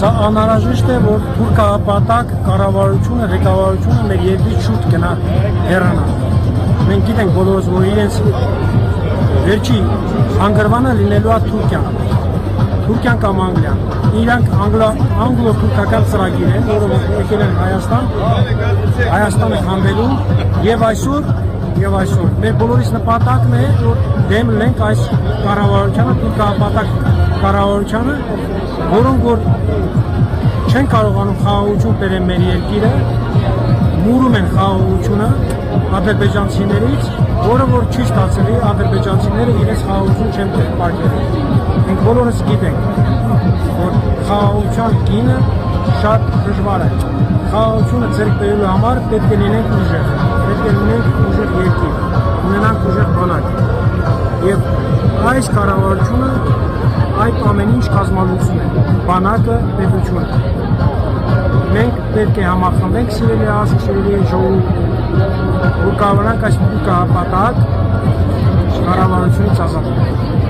Սա անհրաժեշտ է, որ թուրքահապատակ կառավարությունը, ղեկավարությունը մեր երկրից շուտ գնա հեռանա։ Մենք գիտենք բոլորս, որ իրենց վերջի անգրվանը լինելու է Թուրքիան։ Թուրքիան կամ Անգլիան։ Իրանք անգլո-թուրքական ծրագիր են, որը եկել են Հայաստան, Հայաստանը խամբելու եւ այսօր մեր բոլորիս նպատակն է, որ դեմ լինենք այս կառավարությանը, թուրքահապատակ կառավարությանը, որոնք որ չեն կարողանում խաղաղություն բերել մեր երկիրը, մուրում են խաղաղությունը ադրբեջանցիներից, որը որ չի ստացելի ադրբեջանցիները իրենց խաղաղություն չեն պարգևել։ Մենք բոլորս գիտենք, որ խաղաղության գինը շատ դժվար է։ Խաղաղությունը ձեռք բերելու համար պետք է լինենք ուժեղ, պետք է լինենք ուժեղ երկիր, ունենանք ուժեղ բանակ։ Եվ այս կառավարությունը այդ ամեն ինչ կազմալուծում է, բանակը, պետությունը։ Մենք պետք է համախմբենք սիրելի ազգ, սիրելի ժողովուրդ, որ կարողանանք այս թուրքահապատակ կառավարությունից ազատվել։